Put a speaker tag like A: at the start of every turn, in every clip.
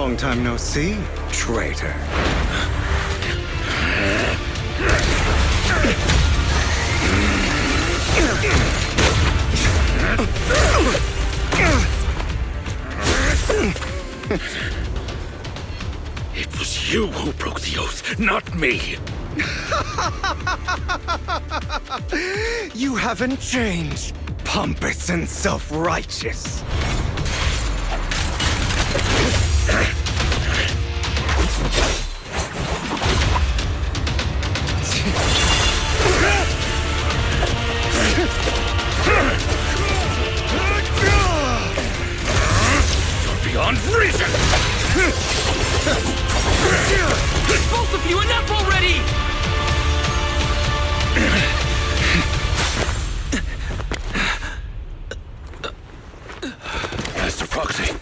A: Long time no see, traitor.
B: It was you who broke the oath, not me!
A: You haven't changed, pompous and self-righteous.
B: You're beyond reason!
C: Both of you, enough already!
B: Master Proxy.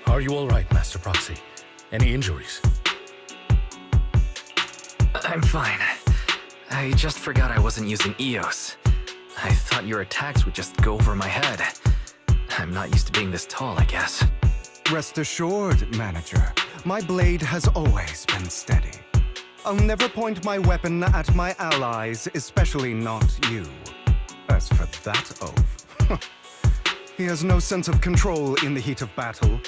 D: Are you all right, Master Proxy? Any injuries?
C: I'm fine. I just forgot I wasn't using EOS. I thought your attacks would just go over my head. I'm not used to being this tall, I guess.
A: Rest assured, Manager, my blade has always been steady. I'll never point my weapon at my allies, especially not you. As for that oath, he has no sense of control in the heat of battle,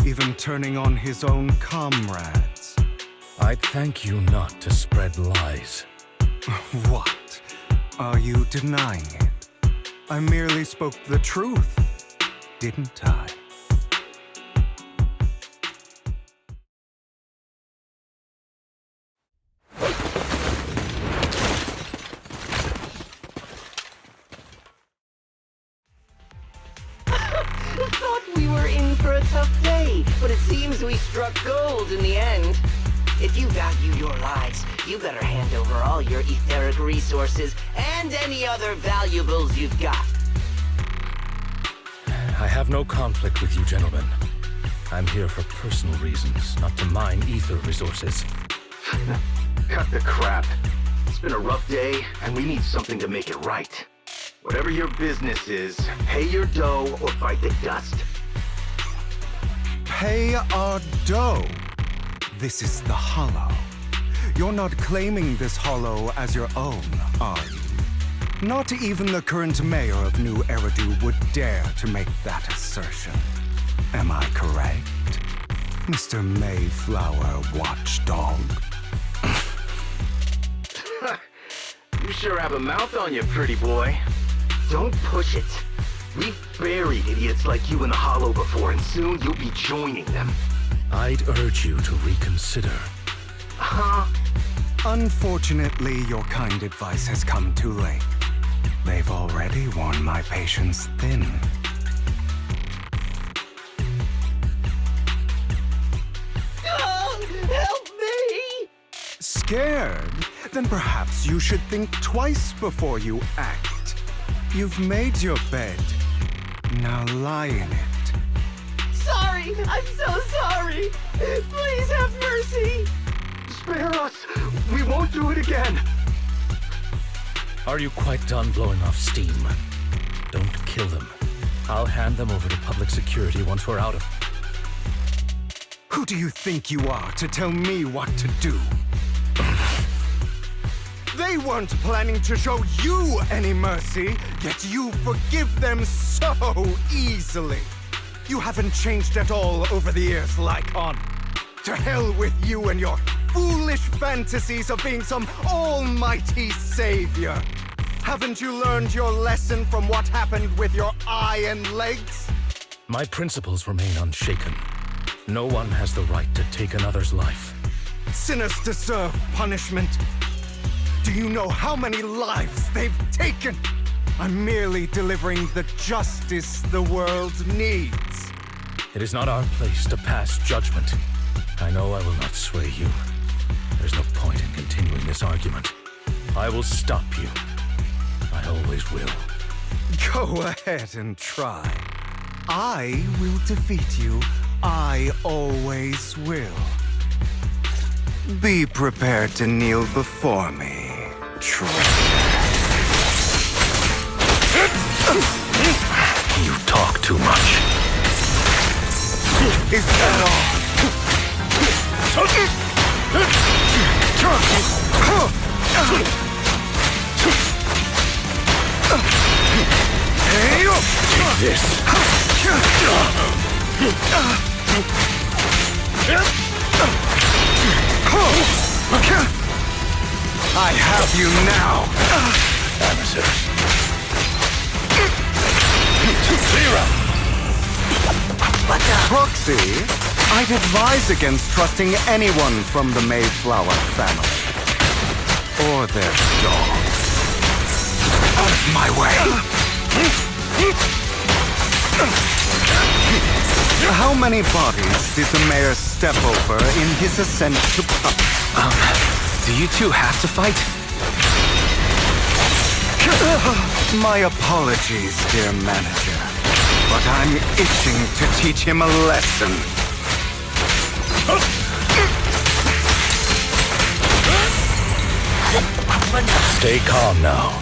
A: even turning on his own comrades.
D: I'd thank you not to spread lies.
A: What? Are you denying it? I merely spoke the truth, didn't I?
E: Thought we were in for a tough day, but it seems we struck gold in the end. If you value your lives, you better hand over all your etheric resources and any other valuables you've got.
D: I have no conflict with you, gentlemen. I'm here for personal reasons, not to mine ether resources.
F: Cut the crap. It's been a rough day, and we need something to make it right. Whatever your business is, pay your dough or bite the dust.
A: Pay our dough. This is the Hollow. You're not claiming this Hollow as your own, are you? Not even the current mayor of New Eridu would dare to make that assertion. Am I correct, Mr. Mayflower Watchdog?
F: You sure have a mouth on you, pretty boy. Don't push it. We've buried idiots like you in the Hollow before, and soon you'll be joining them.
D: I'd urge you to reconsider.
F: Huh?
A: Unfortunately, your kind advice has come too late. They've already worn my patience thin.
E: Help me!
A: Scared? Then perhaps you should think twice before you act. You've made your bed. Now lie in it.
E: Sorry! I'm so sorry! Please have mercy!
F: Spare us! We won't do it again!
D: Are you quite done blowing off steam? Don't kill them. I'll hand them over to public security once we're out of...
A: Who do you think you are to tell me what to do? They weren't planning to show you any mercy, yet you forgive them so easily. You haven't changed at all over the years, Lycon. To hell with you and your foolish fantasies of being some almighty savior. Haven't you learned your lesson from what happened with your eye and legs?
D: My principles remain unshaken. No one has the right to take another's life.
A: Sinners deserve punishment. Do you know how many lives they've taken? I'm merely delivering the justice the world needs.
D: It is not our place to pass judgment. I know I will not sway you. There's no point in continuing this argument. I will stop you. I always will.
A: Go ahead and try. I will defeat you. I always will. Be prepared to kneel before me, traitor.
D: You talk too much.
A: Is that all?
D: Take this.
A: I have you now.
D: Amateurs. Zero.
A: Proxy, I'd advise against trusting anyone from the Mayflower family. Or their dogs. Out of my way! How many bodies did the mayor step over in his ascent to power?
C: Do you two have to fight?
A: My apologies, dear manager. But I'm itching to teach him a lesson.
D: Stay calm now.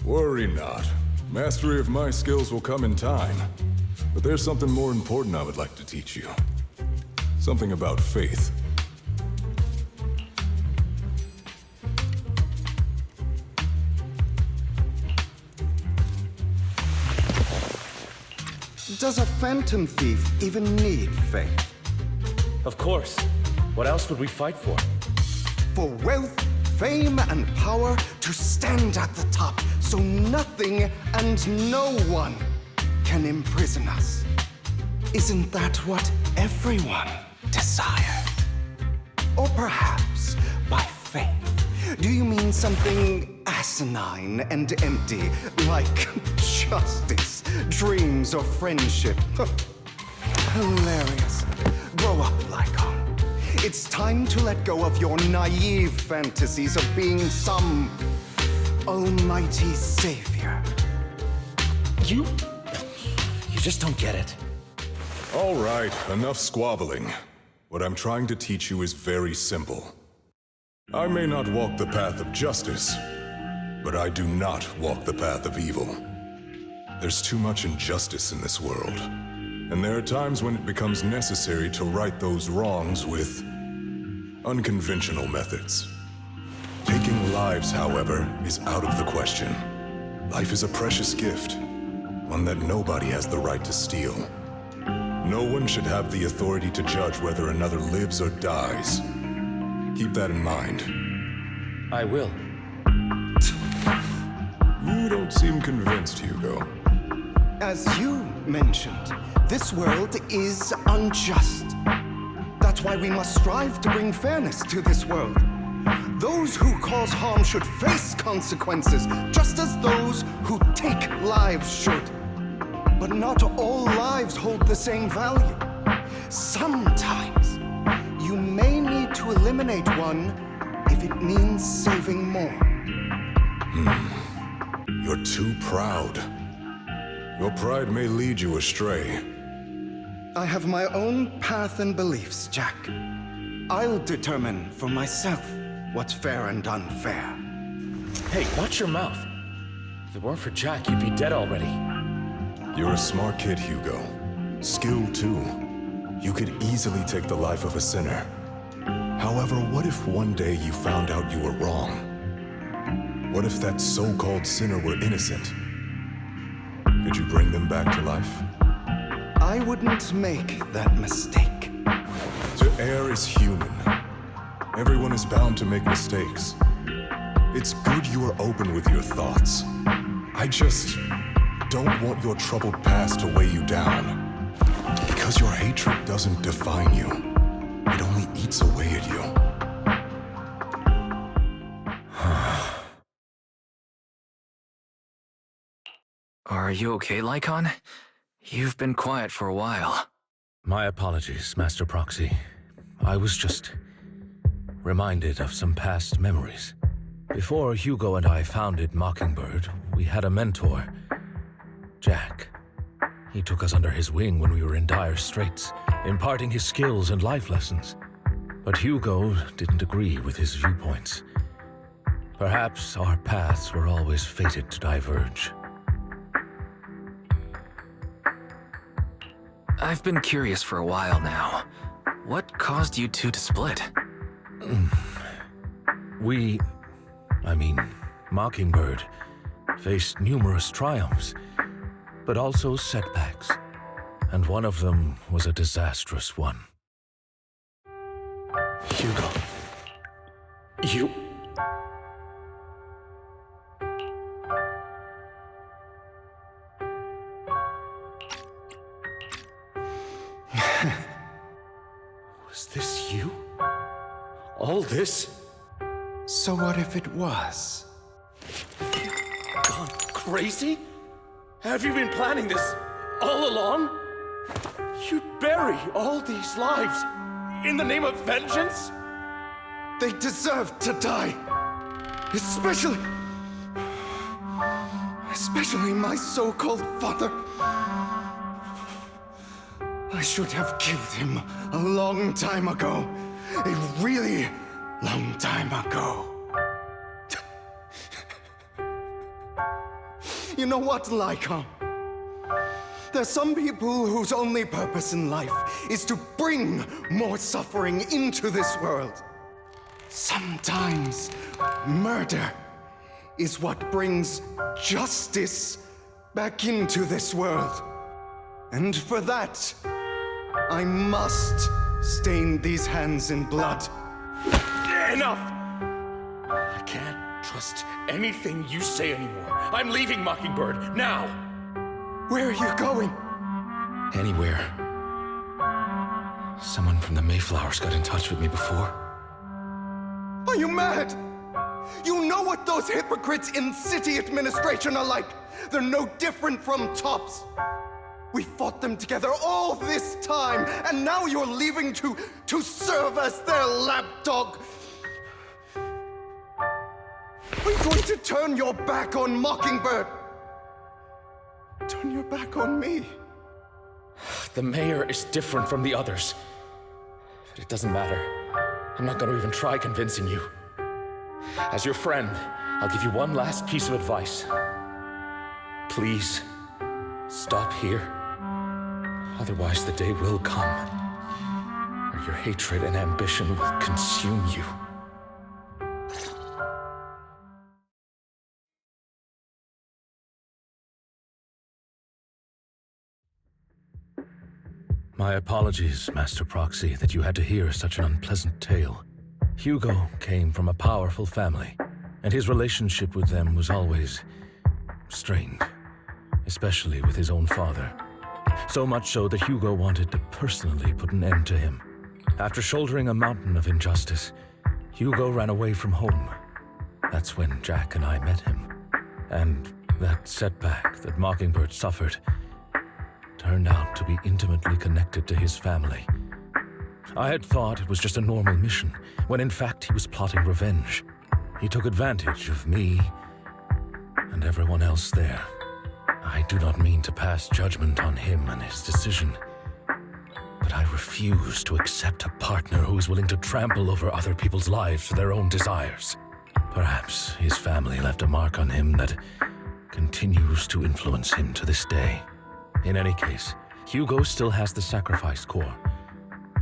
G: Worry not. Mastery of my skills will come in time. But there's something more important I would like to teach you. Something about faith.
A: Does a phantom thief even need faith?
D: Of course. What else would we fight for?
A: For wealth, fame, and power to stand at the top so nothing and no one can imprison us. Isn't that what everyone desired? Or perhaps by faith, do you mean something asinine and empty, like justice, dreams, or friendship? Hilarious. Grow up, Lycon. It's time to let go of your naive fantasies of being some almighty savior.
D: You just don't get it.
G: All right, enough squabbling. What I'm trying to teach you is very simple. I may not walk the path of justice, but I do not walk the path of evil. There's too much injustice in this world, and there are times when it becomes necessary to right those wrongs with unconventional methods. Taking lives, however, is out of the question. Life is a precious gift, one that nobody has the right to steal. No one should have the authority to judge whether another lives or dies. Keep that in mind.
D: I will.
G: You don't seem convinced, Hugo.
A: As you mentioned, this world is unjust. That's why we must strive to bring fairness to this world. Those who cause harm should face consequences, just as those who take lives should. But not all lives hold the same value. Sometimes, you may need to eliminate one if it means saving more.
G: You're too proud. Your pride may lead you astray.
A: I have my own path and beliefs, Jack. I'll determine for myself what's fair and unfair.
D: Hey, watch your mouth. If it weren't for Jack, you'd be dead already.
G: You're a smart kid, Hugo. Skilled too. You could easily take the life of a sinner. However, what if one day you found out you were wrong? What if that so-called sinner were innocent? Could you bring them back to life?
A: I wouldn't make that mistake.
G: To err is human. Everyone is bound to make mistakes. It's good you are open with your thoughts. I just don't want your troubled past to weigh you down. Because your hatred doesn't define you. It only eats away at you.
C: Are you okay, Lycon? You've been quiet for a while.
D: My apologies, Master Proxy. I was just reminded of some past memories. Before Hugo and I founded Mockingbird, we had a mentor, Jack. He took us under his wing when we were in dire straits, imparting his skills and life lessons. But Hugo didn't agree with his viewpoints. Perhaps our paths were always fated to diverge.
C: I've been curious for a while now. What caused you two to split?
D: Mockingbird, faced numerous triumphs, but also setbacks. And one of them was a disastrous one.
B: Hugo. You...
D: Was this you? All this?
A: So what if it was?
B: Gone crazy? Have you been planning this all along? You'd bury all these lives in the name of vengeance?
A: They deserve to die. Especially my so-called father. I should have killed him a long time ago. A really long time ago. You know what, Lycon? There's some people whose only purpose in life is to bring more suffering into this world. Sometimes murder is what brings justice back into this world. And for that, I must stain these hands in blood.
B: Enough! I can't trust anything you say anymore. I'm leaving Mockingbird, now!
A: Where are you going?
D: Anywhere. Someone from the Mayflowers got in touch with me before.
A: Are you mad? You know what those hypocrites in city administration are like. They're no different from tops. We fought them together all this time, and now you're leaving to serve as their lapdog. Are you going to turn your back on Mockingbird? Turn your back on me?
B: The mayor is different from the others. But it doesn't matter. I'm not going to even try convincing you. As your friend, I'll give you one last piece of advice. Please, stop here. Otherwise, the day will come where your hatred and ambition will consume you.
D: My apologies, Master Proxy, that you had to hear such an unpleasant tale. Hugo came from a powerful family, and his relationship with them was always strained, especially with his own father. So much so that Hugo wanted to personally put an end to him. After shouldering a mountain of injustice, Hugo ran away from home. That's when Jack and I met him. And that setback that Mockingbird suffered turned out to be intimately connected to his family. I had thought it was just a normal mission, when in fact he was plotting revenge. He took advantage of me and everyone else there. I do not mean to pass judgment on him and his decision, but I refuse to accept a partner who is willing to trample over other people's lives for their own desires. Perhaps his family left a mark on him that continues to influence him to this day. In any case, Hugo still has the sacrifice core.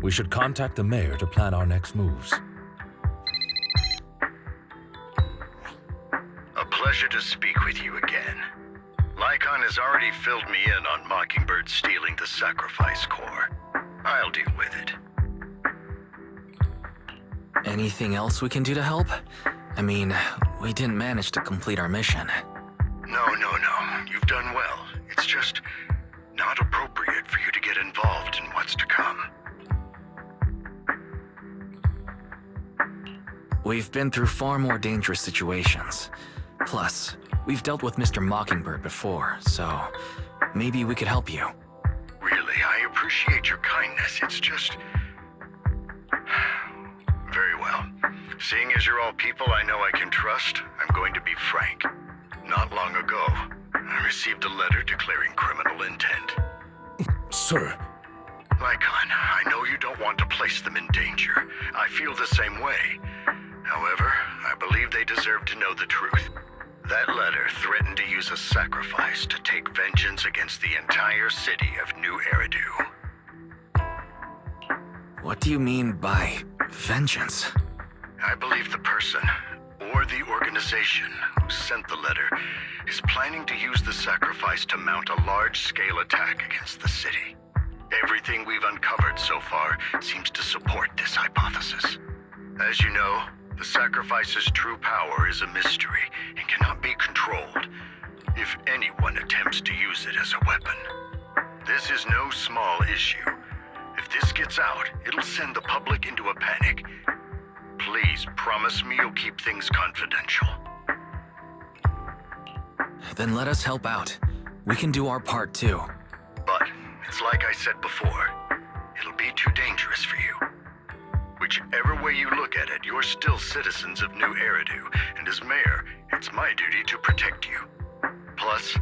D: We should contact the mayor to plan our next moves.
H: A pleasure to speak with you again. Lycon has already filled me in on Mockingbird stealing the sacrifice core. I'll deal with it.
C: Anything else we can do to help? I mean, we didn't manage to complete our mission.
H: No. You've done well. It's just not appropriate for you to get involved in what's to come.
C: We've been through far more dangerous situations. Plus, we've dealt with Mr. Mockingbird before, so maybe we could help you.
H: appreciate your kindness. It's just... Very well. Seeing as you're all people I know I can trust, I'm going to be frank. Not long ago, I received a letter declaring criminal intent.
D: Sir,
H: Lycon, I know you don't want to place them in danger. I feel the same way. However, I believe they deserve to know the truth. That letter threatened to use a sacrifice to take vengeance against the entire city of New Eridu.
C: What do you mean by vengeance?
H: I believe the person, or the organization, who sent the letter is planning to use the sacrifice to mount a large-scale attack against the city. Everything we've uncovered so far seems to support this hypothesis. As you know, the sacrifice's true power is a mystery and cannot be controlled if anyone attempts to use it as a weapon. This is no small issue. If this gets out, it'll send the public into a panic. Please promise me you'll keep things confidential.
C: Then let us help out. We can do our part too.
H: But it's like I said before, it'll be too dangerous for you. Whichever way you look at it, you're still citizens of New Eridu, and as mayor, it's my duty to protect you. Plus,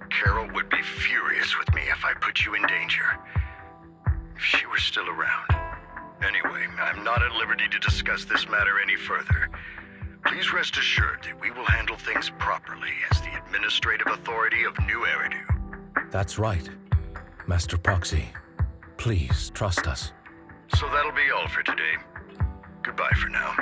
H: Carol would be furious with me if I put you in danger. If she were still around. Anyway, I'm not at liberty to discuss this matter any further. Please rest assured that we will handle things properly as the administrative authority of New Eridu.
D: that's right. Master Proxy, please trust us.
H: So that'll be all for today. Goodbye for now.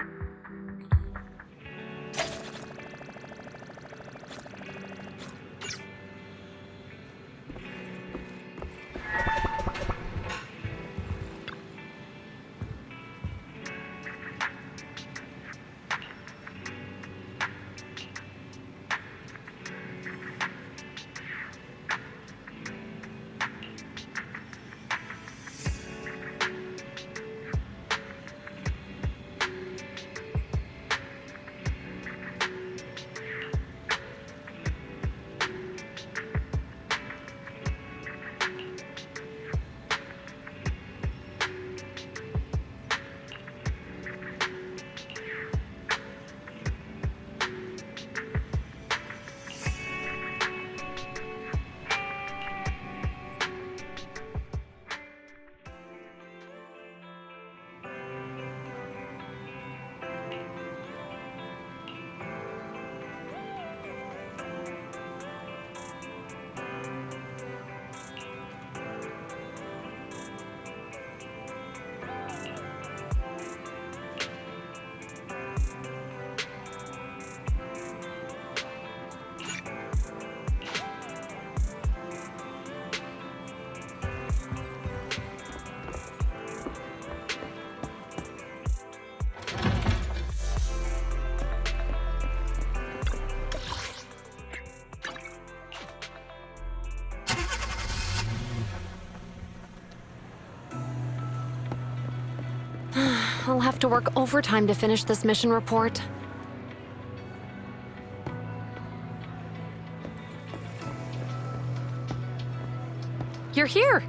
I: I'll have to work overtime to finish this mission report. You're here!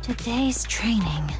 J: Today's training.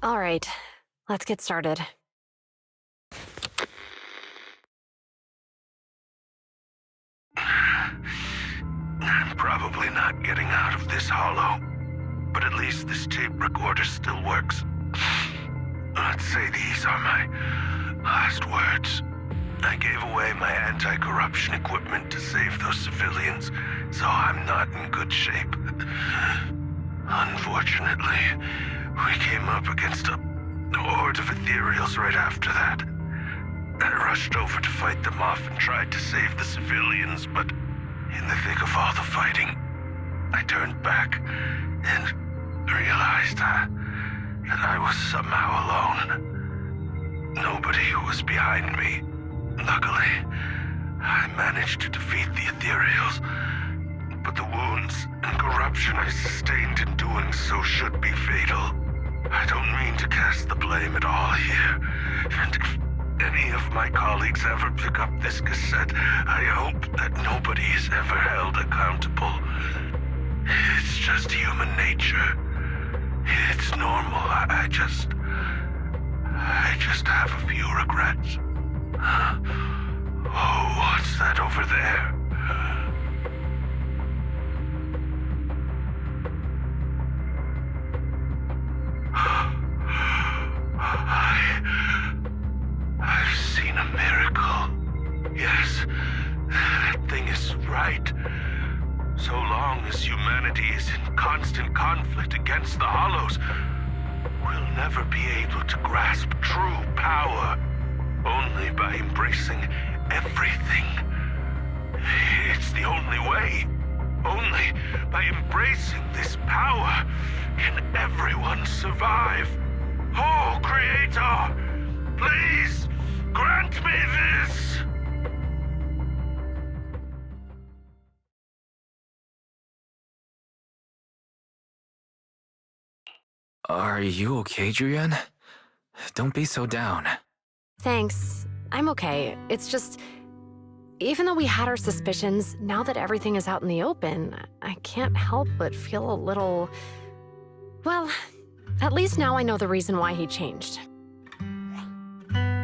I: All right, let's get started.
H: I'm probably not getting out of this hollow, but at least this tape recorder still works. Let's say these are my last words. I gave away my anti-corruption equipment to save those civilians, so I'm not in good shape. Unfortunately, we came up against a horde of ethereals right after that. I rushed over to fight them off and tried to save the civilians, but in the thick of all the fighting, I turned back and realized that I was somehow alone. Nobody was behind me. Luckily, I managed to defeat the ethereals, but the wounds and corruption I sustained in doing so should be fatal. I don't mean to cast the blame at all here, and if any of my colleagues ever pick up this cassette, I hope that nobody is ever held accountable. It's just human nature. It's normal. I just have a few regrets. Oh, what's that over there? I've seen a miracle. Yes, that thing is right. So long as humanity is in constant conflict against the Hollows, we'll never be able to grasp true power. Only by embracing everything. It's the only way. Only by embracing this power can everyone survive. Oh, Creator, please grant me this!
C: Are you okay, Julian? Don't be so down.
I: Thanks. I'm okay. It's just, even though we had our suspicions, now that everything is out in the open, I can't help but feel a little... Well, at least now I know the reason why he changed.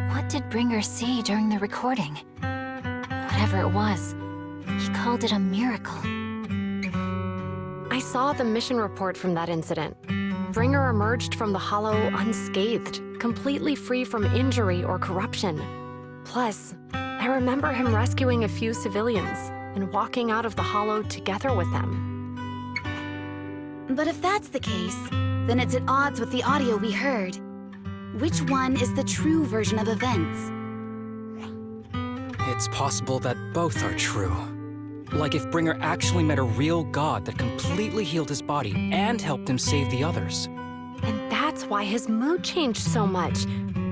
J: What did Bringer see during the recording? Whatever it was, he called it a miracle.
I: I saw the mission report from that incident. Bringer emerged from the Hollow unscathed, completely free from injury or corruption. Plus, I remember him rescuing a few civilians and walking out of the Hollow together with them.
K: But if that's the case, then it's at odds with the audio we heard. Which one is the true version of events?
L: It's possible that both are true. Like if Bringer actually met a real god that completely healed his body and helped him save the others.
I: And that's why his mood changed so much.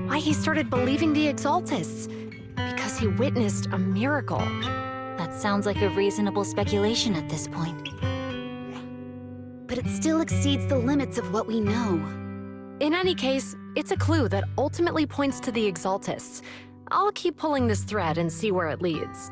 I: Why he started believing the Exaltists. Because he witnessed a miracle.
J: That sounds like a reasonable speculation at this point.
K: But it still exceeds the limits of what we know.
I: In any case, it's a clue that ultimately points to the Exaltists. I'll keep pulling this thread and see where it leads.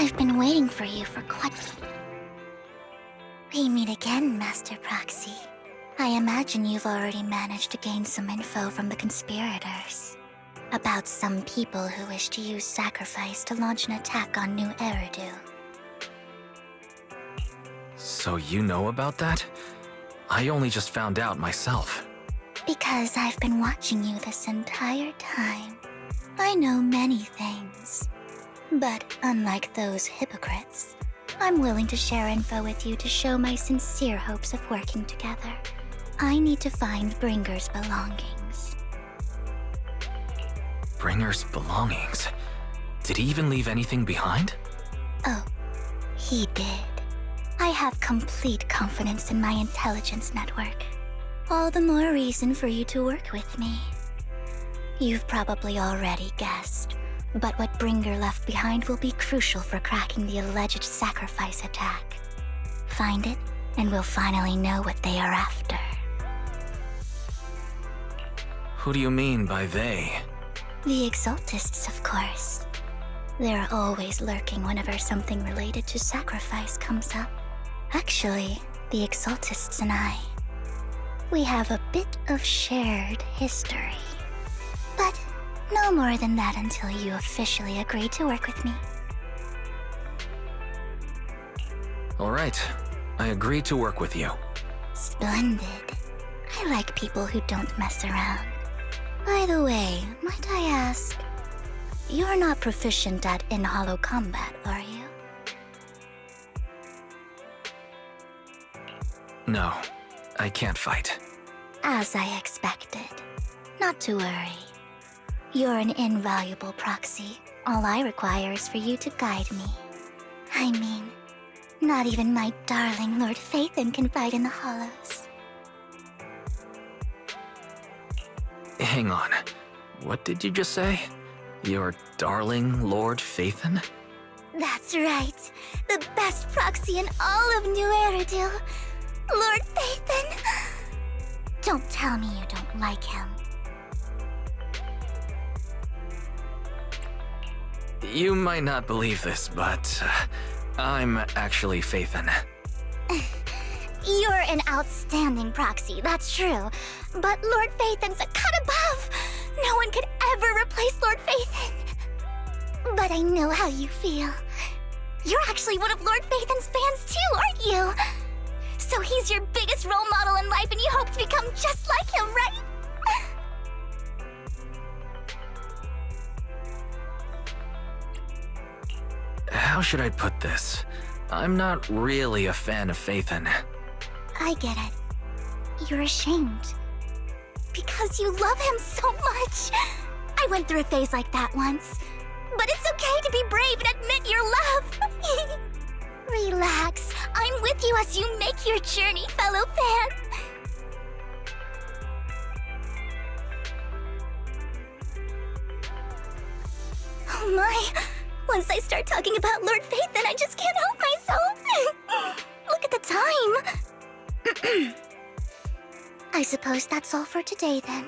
J: I've been waiting for you for quite... We meet again, Master Proxy. I imagine you've already managed to gain some info from the conspirators. About some people who wish to use sacrifice to launch an attack on New Eridu.
C: So you know about that? I only just found out myself.
J: Because I've been watching you this entire time. I know many things. But unlike those hypocrites, I'm willing to share info with you to show my sincere hopes of working together. I need to find Bringer's belongings.
C: Bringer's belongings? Did he even leave anything behind?
J: Oh, he did. I have complete confidence in my intelligence network. All the more reason for you to work with me. You've probably already guessed. But what Bringer left behind will be crucial for cracking the alleged sacrifice attack. Find it, and we'll finally know what they are after.
C: Who do you mean by they?
J: The Exaltists, of course. They're always lurking whenever something related to sacrifice comes up. Actually, the Exaltists and I, we have a bit of shared history. But no more than that until you officially agree to work with me.
C: All right, I agree to work with you.
J: Splendid. I like people who don't mess around. By the way, might I ask, you're not proficient at in-hollow combat, are you?
C: No, I can't fight.
J: As I expected. Not to worry. You're an invaluable proxy. All I require is for you to guide me. I mean, not even my darling Lord Phaethon can fight in the Hollows.
C: Hang on. What did you just say? Your darling Lord Phaethon?
J: That's right. The best proxy in all of New Eridu. Lord Phaethon. Don't tell me you don't like him.
C: You might not believe this, but I'm actually Phaethon.
J: You're an outstanding proxy, that's true. But Lord Phaethon's a cut above. No one could ever replace Lord Phaethon. But I know how you feel. You're actually one of Lord Phaethon's fans too, aren't you? So he's your biggest role model in life and you hope to become just like him, right?
C: How should I put this? I'm not really a fan of Phaethon.
J: I get it. You're ashamed. Because you love him so much. I went through a phase like that once. But it's okay to be brave and admit your love. Relax. I'm with you as you make your journey, fellow fan. Oh my. Once I start talking about Lord Phaethon, I just can't help myself. Look at the time. I suppose that's all for today then.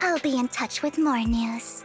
J: I'll be in touch with more news.